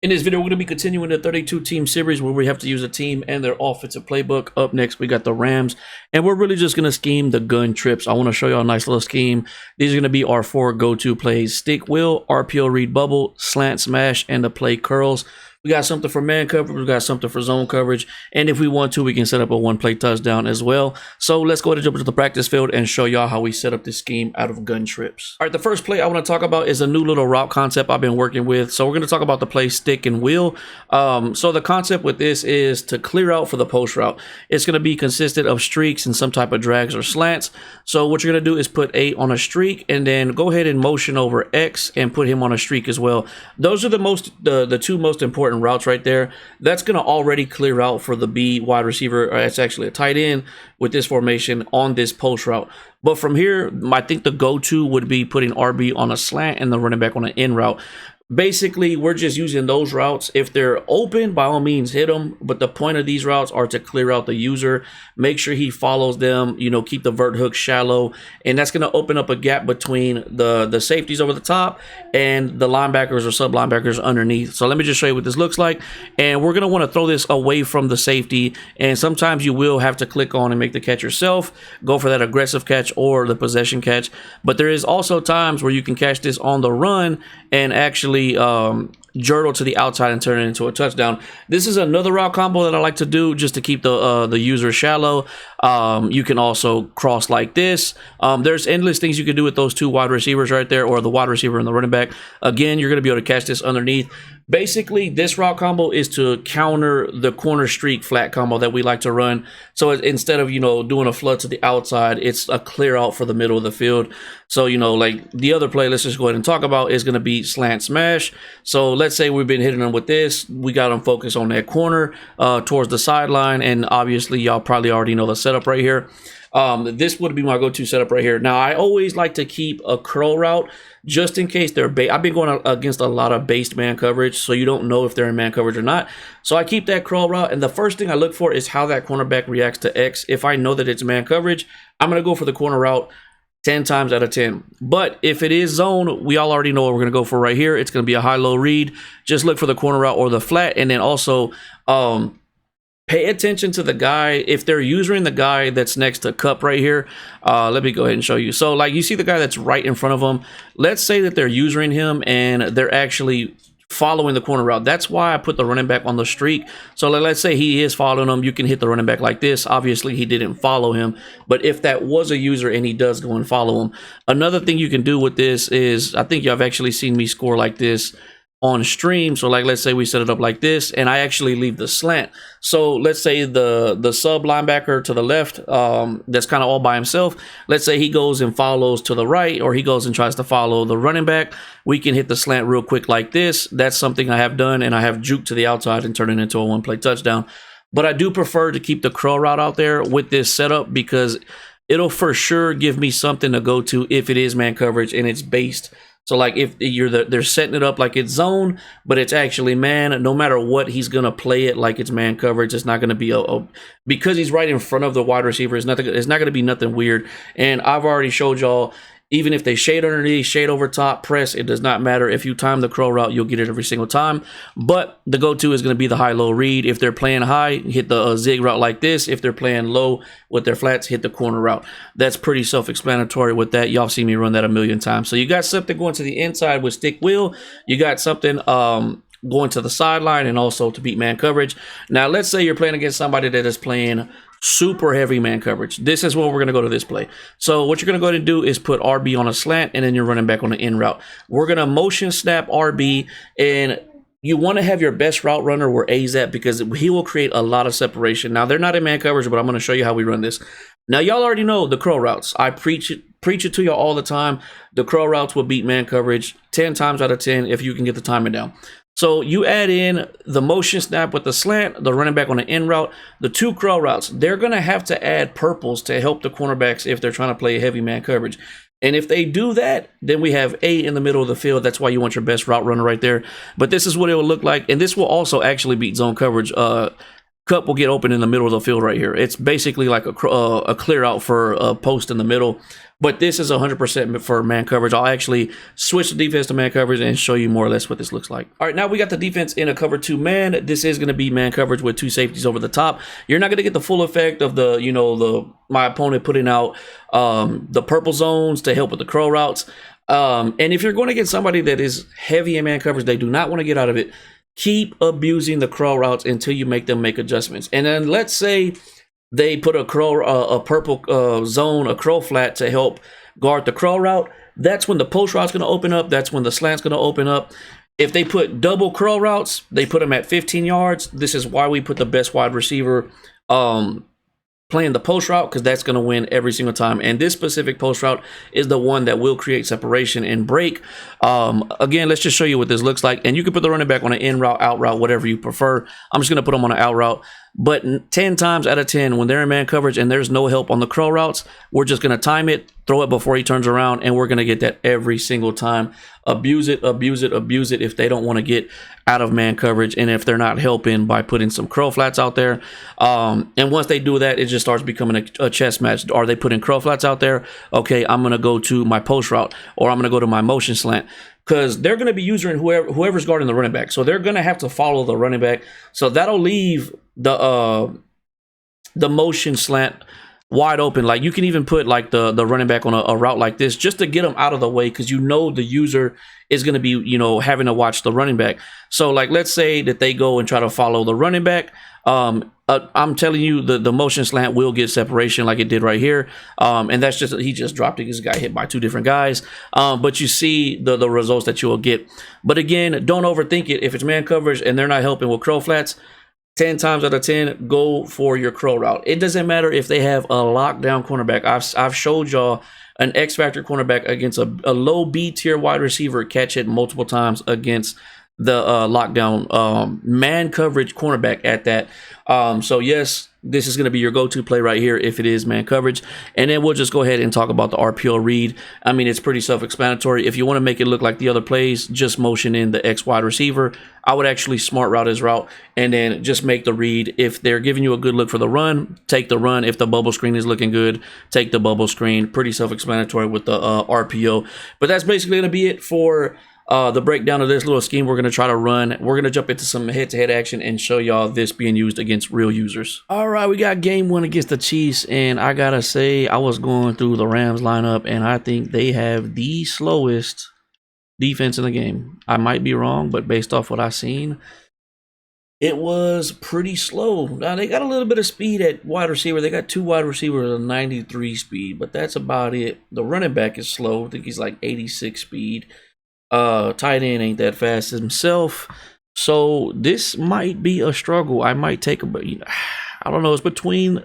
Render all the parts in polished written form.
In this video, we're going to be continuing the 32 team series where we have to use a team and their offensive playbook. Up next, we got the Rams, and we're really just going to scheme the gun trips. I want to show you a nice little scheme. These are going to be our 4 go-to plays: stick wheel, RPO read bubble, slant smash, and the play curls. We got something for man coverage, we got something for zone coverage, and if we want to, we can set up a one-play touchdown as well. So let's go ahead and jump into the practice field and show y'all how we set up this scheme out of gun trips. All right, the first play I want to talk about is a new little route concept I've been working with. So we're going to talk about the play stick and wheel. So the concept with this is to clear out for the post route. It's going to be consistent of streaks and some type of drags or slants. So what you're going to do is put 8 on a streak and then go ahead and motion over X and put him on a streak as well. Those are the two most important routes right there. That's going to already clear out for the B wide receiver, or it's actually a tight end with this formation on this post route. But from here, I think the go-to would be putting RB on a slant and the running back on an in route. Basically, we're just using those routes. If they're open, by all means, hit them. But the point of these routes are to clear out the user, make sure he follows them, keep the vert hook shallow. And that's going to open up a gap between the safeties over the top and the linebackers or sub linebackers underneath. So let me just show you what this looks like. And we're going to want to throw this away from the safety. And sometimes you will have to click on and make the catch yourself. Go for that aggressive catch or the possession catch. But there is also times where you can catch this on the run and actually journal to the outside and turn it into a touchdown. This is another route combo that I like to do just to keep the user shallow. You can also cross like this. There's endless things you can do with those 2 wide receivers right there, or the wide receiver and the running back. Again, you're going to be able to catch this underneath. Basically, this route combo is to counter the corner streak flat combo that we like to run. So instead of, doing a flood to the outside, it's a clear out for the middle of the field. So, like the other play, let's just go ahead and talk about, is going to be slant smash. So let's say we've been hitting them with this. We got them focused on that corner towards the sideline. And obviously, y'all probably already know the setup right here. This would be my go-to setup right here. Now, I always like to keep a curl route just in case they're I've been going against a lot of based man coverage, so you don't know if they're in man coverage or not. So I keep that curl route, and the first thing I look for is how that cornerback reacts to X. If I know that it's man coverage, I'm going to go for the corner route 10 times out of 10. But if it is zone, we all already know what we're going to go for right here. It's going to be a high-low read. Just look for the corner route or the flat, and then also pay attention to the guy. If they're using the guy that's next to Cup right here, let me go ahead and show you. So like you see the guy that's right in front of them. Let's say that they're using him and they're actually following the corner route. That's why I put the running back on the streak. So let's say he is following him. You can hit the running back like this. Obviously, he didn't follow him. But if that was a user and he does go and follow him, another thing you can do with this is, I think y'all have actually seen me score like this on stream. So like, let's say we set it up like this and I actually leave the slant. So let's say the sub linebacker to the left, that's kind of all by himself. Let's say he goes and follows to the right, or he goes and tries to follow the running back. We can hit the slant real quick like this. That's something I have done, and I have juked to the outside and turned it into a one-play touchdown. But I do prefer to keep the curl route out there with this setup because it'll for sure give me something to go to if it is man coverage and it's based. So like if they're setting it up like it's zone, but it's actually man, no matter what, he's going to play it like it's man coverage. It's not going to be because he's right in front of the wide receiver. It's not going to be nothing weird. And I've already showed y'all, even if they shade underneath, shade over top, press, it does not matter. If you time the curl route, you'll get it every single time. But the go-to is going to be the high-low read. If they're playing high, hit the zig route like this. If they're playing low with their flats, hit the corner route. That's pretty self-explanatory with that. Y'all see me run that a million times. So you got something going to the inside with stick wheel. You got something going to the sideline and also to beat man coverage. Now, let's say you're playing against somebody that is playing super heavy man coverage. This is when we're going to go to this play. So what you're going to go ahead and do is put RB on a slant, and then you're running back on the in route. We're going to motion snap RB, and you want to have your best route runner where A's at because he will create a lot of separation. Now, they're not in man coverage, but I'm going to show you how we run this. Now, y'all already know the curl routes. I preach it to y'all all the time. The curl routes will beat man coverage 10 times out of 10 if you can get the timing down. So you add in the motion snap with the slant, the running back on the in route, the 2 curl routes. They're going to have to add purples to help the cornerbacks if they're trying to play heavy man coverage. And if they do that, then we have A in the middle of the field. That's why you want your best route runner right there. But this is what it will look like. And this will also actually beat zone coverage Cup will get open in the middle of the field right here. It's basically like a clear out for a post in the middle. But this is 100% for man coverage. I'll actually switch the defense to man coverage and show you more or less what this looks like. All right, now we got the defense in a cover 2 man. This is going to be man coverage with 2 safeties over the top. You're not going to get the full effect of the, you know, my opponent putting out the purple zones to help with the curl routes. And if you're going to get somebody that is heavy in man coverage, they do not want to get out of it. Keep abusing the curl routes until you make them make adjustments. And then let's say they put a purple zone, a curl flat to help guard the curl route. That's when the post route's going to open up. That's when the slant's going to open up. If they put double curl routes, they put them at 15 yards. This is why we put the best wide receiver playing the post route, because that's going to win every single time. And this specific post route is the one that will create separation and break. Again, let's just show you what this looks like. And you can put the running back on an in route, out route, whatever you prefer. I'm just going to put them on an out route. But 10 times out of 10, when they're in man coverage and there's no help on the curl routes, we're just going to time it, throw it before he turns around, and we're going to get that every single time. Abuse it, abuse it, abuse it if they don't want to get out of man coverage, and if they're not helping by putting some curl flats out there. And once they do that, it just starts becoming a chess match. Are they putting curl flats out there? Okay, I'm going to go to my post route, or I'm going to go to my motion slant, because they're going to be using whoever's guarding the running back. So they're going to have to follow the running back. So that'll leave the motion slant wide open. Like, you can even put like the running back on a route like this just to get them out of the way, because you know the user is going to be, you know, having to watch the running back. So like, let's say that they go and try to follow the running back. I'm telling you, the motion slant will get separation like it did right here. And that's just, he just dropped it because he got hit by 2 different guys. But you see the results that you will get. But again, don't overthink it. If it's man coverage and they're not helping with curl flats, 10 times out of 10, go for your curl route. It doesn't matter if they have a lockdown cornerback. I've showed y'all an X Factor cornerback against a low B tier wide receiver catch it multiple times against the lockdown man coverage cornerback at that. So yes, this is going to be your go-to play right here if it is man coverage. And then we'll just go ahead and talk about the RPO read. I mean, it's pretty self-explanatory. If you want to make it look like the other plays, just motion in the X wide receiver. I would actually smart route his route and then just make the read. If they're giving you a good look for the run, take the run. If the bubble screen is looking good, take the bubble screen. Pretty self-explanatory with the RPO. But that's basically going to be it for the breakdown of this little scheme we're going to try to run. We're going to jump into some head-to-head action and show y'all this being used against real users. All right, we got game 1 against the Chiefs, and I gotta say, I was going through the Rams lineup, and I think they have the slowest defense in the game. I might be wrong, but based off what I've seen, it was pretty slow. Now, they got a little bit of speed at wide receiver. They got 2 wide receivers at 93 speed, but that's about it. The running back is slow. I think he's like 86 speed. Tight end ain't that fast himself, so this might be a struggle. I might take I don't know. It's between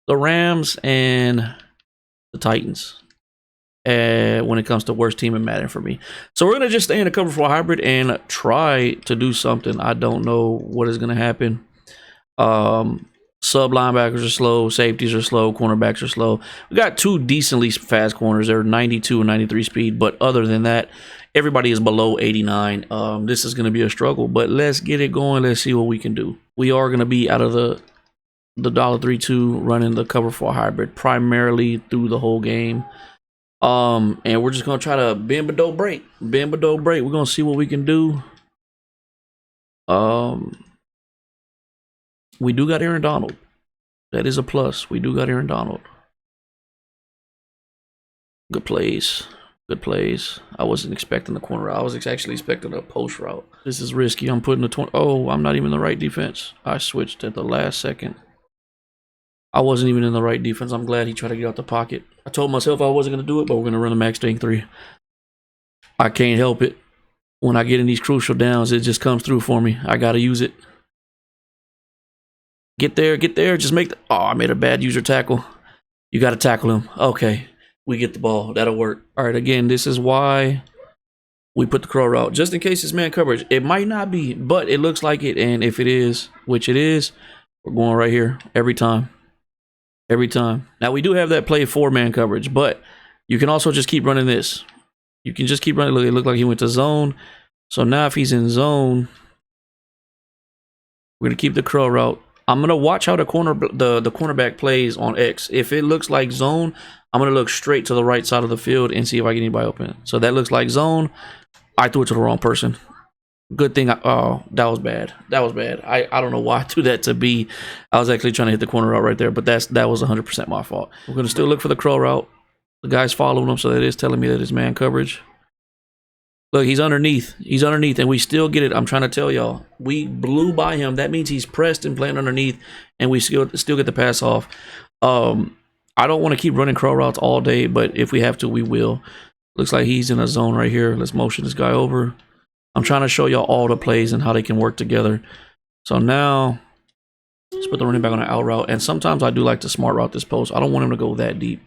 the Rams and the Titans when it comes to worst team in Madden for me. So we're gonna just stay in a cover 4 hybrid and try to do something. I don't know what is gonna happen. Sub linebackers are slow, safeties are slow, cornerbacks are slow. We got 2 decently fast corners. They're 92 and 93 speed, but other than that, everybody is below 89. This is going to be a struggle, but let's get it going. Let's see what we can do. We are going to be out of the $3-2 running the cover 4 hybrid primarily through the whole game. And we're just going to try to bend but don't break. Bend but don't break. We're going to see what we can do. We do got Aaron Donald. That is a plus. We do got Aaron Donald. Good plays. Good plays. I wasn't expecting the corner route. I was actually expecting a post route. This is risky. I'm putting the 20. Oh, I'm not even in the right defense. I switched at the last second. I wasn't even in the right defense. I'm glad he tried to get out the pocket. I told myself I wasn't going to do it, but we're going to run a max string 3. I can't help it. When I get in these crucial downs, it just comes through for me. I got to use it. Get there, get there. Just make the... Oh, I made a bad user tackle. You got to tackle him. Okay. We get the ball. That'll work. All right, again, this is why we put the curl route. Just in case it's man coverage. It might not be, but it looks like it. And if it is, which it is, we're going right here every time. Every time. Now, we do have that play for man coverage, but you can also just keep running this. You can just keep running. Look, it looked like he went to zone. So now if he's in zone, we're going to keep the curl route. I'm gonna watch how the cornerback plays on X. If it looks like zone, I'm gonna look straight to the right side of the field and see if I get anybody open. So that looks like zone. I threw it to the wrong person. Good thing. Oh, that was bad. That was bad. I don't know why I threw that to B. I was actually trying to hit the corner route right there, but that was 100% my fault. We're gonna still look for the crow route. The guy's following him, so that is telling me that it's man coverage. Look, he's underneath. He's underneath, and we still get it. I'm trying to tell y'all. We blew by him. That means he's pressed and playing underneath, and we still get the pass off. I don't want to keep running crow routes all day, but if we have to, we will. Looks like he's in a zone right here. Let's motion this guy over. I'm trying to show y'all all the plays and how they can work together. So now, let's put the running back on an out route. And sometimes I do like to smart route this post. I don't want him to go that deep.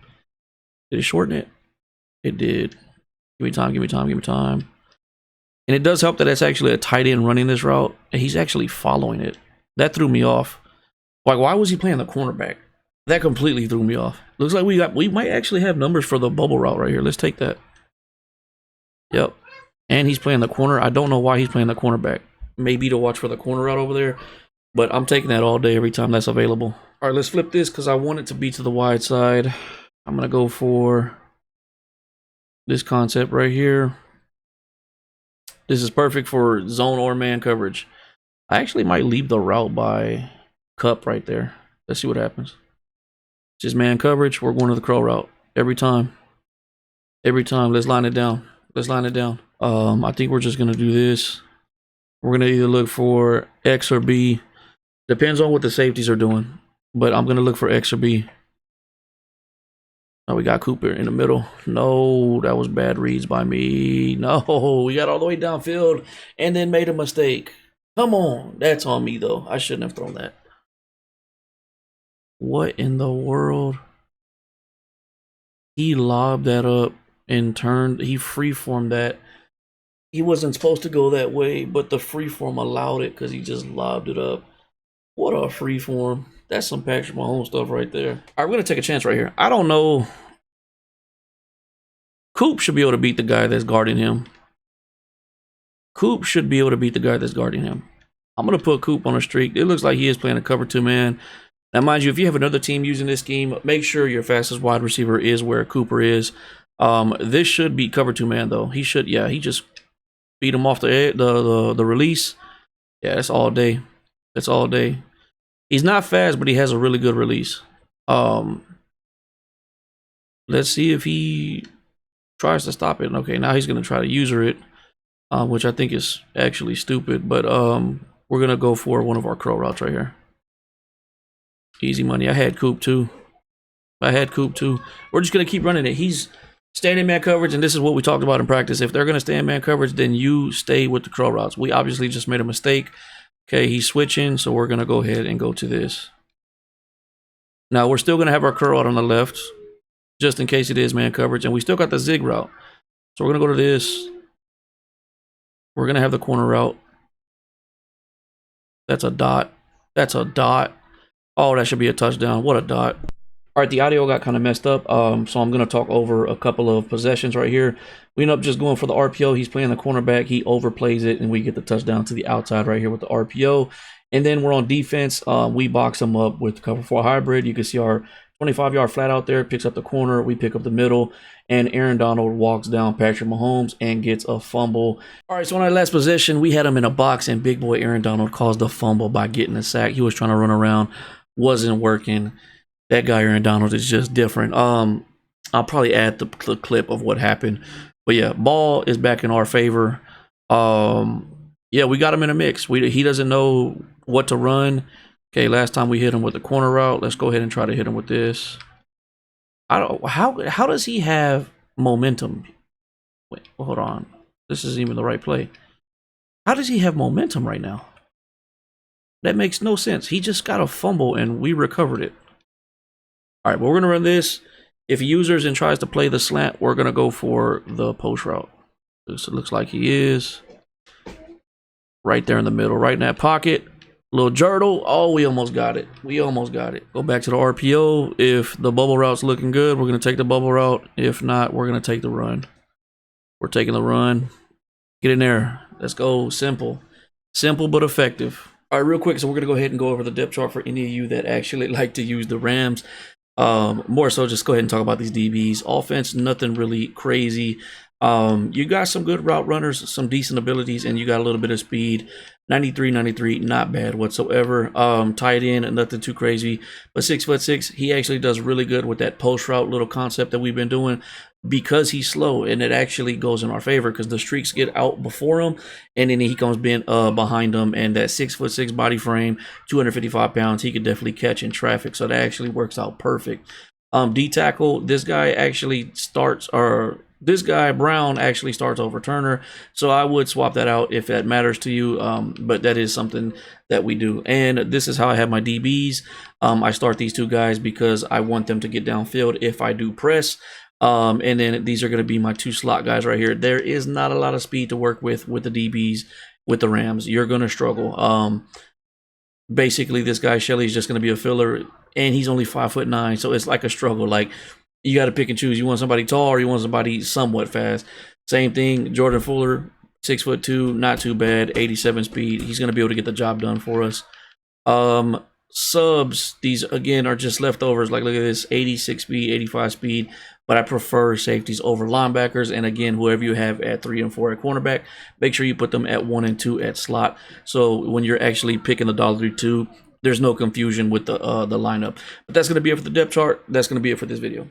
Did it shorten it? It did. Give me time, give me time, give me time. And it does help that it's actually a tight end running this route, and he's actually following it. That threw me off. Like, why was he playing the cornerback? That completely threw me off. Looks like we might actually have numbers for the bubble route right here. Let's take that. Yep. And he's playing the corner. I don't know why he's playing the cornerback. Maybe to watch for the corner route over there. But I'm taking that all day every time that's available. All right, let's flip this because I want it to be to the wide side. I'm going to go for this concept right here. This is perfect for zone or man coverage. I actually might leave the route by Cup right there. Let's see what happens. Just man coverage. We're going to the crow route every time. Every time. Let's line it down. Let's line it down. I think we're just going to do this. We're going to either look for X or B. Depends on what the safeties are doing. But I'm going to look for X or B. Oh, we got Cooper in the middle. No, that was bad reads by me. No, we got all the way downfield and then made a mistake. Come on. That's on me, though. I shouldn't have thrown that. What in the world? He lobbed that up and turned. He freeformed that. He wasn't supposed to go that way, but the freeform allowed it because he just lobbed it up. What a freeform. That's some Patrick Mahomes stuff right there. All right, we're going to take a chance right here. I don't know. Coop should be able to beat the guy that's guarding him. Coop should be able to beat the guy that's guarding him. I'm going to put Coop on a streak. It looks like he is playing a cover 2 man. Now, mind you, if you have another team using this scheme, make sure your fastest wide receiver is where Cooper is. This should be cover 2 man, though. He should, yeah, he just beat him off the release. Yeah, that's all day. That's all day. He's not fast, but he has a really good release. Let's see if he tries to stop it. Okay, now he's going to try to user it, which I think is actually stupid. But we're going to go for one of our crow routes right here. Easy money. I had Coop too. We're just going to keep running it. He's staying in man coverage, and this is what we talked about in practice. If they're going to stay in man coverage, then you stay with the crow routes. We obviously just made a mistake. Okay, he's switching, so we're going to go ahead and go to this. Now, we're still going to have our crow out on the left, just in case it is man coverage, and we still got the zig route. So we're going to go to this. We're going to have the corner route. That's a dot. That's a dot. Oh, that should be a touchdown. What a dot. All right, the audio got kind of messed up, so I'm going to talk over a couple of possessions right here. We end up just going for the RPO. He's playing the cornerback. He overplays it, and we get the touchdown to the outside right here with the RPO. And then we're on defense. We box him up with cover 4 hybrid. You can see our 25-yard flat out there. Picks up the corner. We pick up the middle. And Aaron Donald walks down Patrick Mahomes and gets a fumble. All right, so on our last possession, we had him in a box, and big boy Aaron Donald caused the fumble by getting a sack. He was trying to run around. Wasn't working. That guy Aaron Donald is just different. I'll probably add the clip of what happened. But yeah, ball is back in our favor. Yeah, we got him in a mix. He doesn't know what to run. Okay, last time we hit him with the corner route. Let's go ahead and try to hit him with this. How does he have momentum? Wait, hold on. This isn't even the right play. How does he have momentum right now? That makes no sense. He just got a fumble and we recovered it. All right, but we're going to run this. If he uses and tries to play the slant, we're going to go for the post route. This looks like he is. Right there in the middle, right in that pocket. Little Jurtle. Oh, we almost got it. We almost got it. Go back to the RPO. If the bubble route's looking good, we're going to take the bubble route. If not, we're going to take the run. We're taking the run. Get in there. Let's go. Simple. Simple but effective. All right, real quick, so we're gonna go ahead and go over the depth chart for any of you that actually like to use the Rams. More so, just go ahead and talk about these DBs. Offense, nothing really crazy. You got some good route runners, some decent abilities, and you got a little bit of speed. 93, 93, not bad whatsoever. Tight end, nothing too crazy. But 6'6", he actually does really good with that post route little concept that we've been doing because he's slow, and it actually goes in our favor because the streaks get out before him, and then he comes behind him, and that 6'6" body frame, 255 pounds, he could definitely catch in traffic. So that actually works out perfect. D tackle, this guy actually starts, or this guy Brown actually starts over Turner, so I would swap that out if that matters to you. But that is something that we do, and this is how I have my DBs. I start these two guys because I want them to get downfield if I do press. And then these are going to be my two slot guys right here. There is not a lot of speed to work with the DBs with the Rams. You're going to struggle. Basically, this guy Shelley is just going to be a filler, and he's only 5'9", so it's like a struggle. Like, you got to pick and choose. You want somebody tall or you want somebody somewhat fast. Same thing, Jordan Fuller, 6'2", not too bad, 87 speed. He's going to be able to get the job done for us. Subs, these again are just leftovers. Like, look at this, 86 speed, 85 speed. But I prefer safeties over linebackers. And again, whoever you have at 3 and 4 at cornerback, make sure you put them at 1 and 2 at slot. So when you're actually picking the $1.32, there's no confusion with the lineup. But that's going to be it for the depth chart. That's going to be it for this video.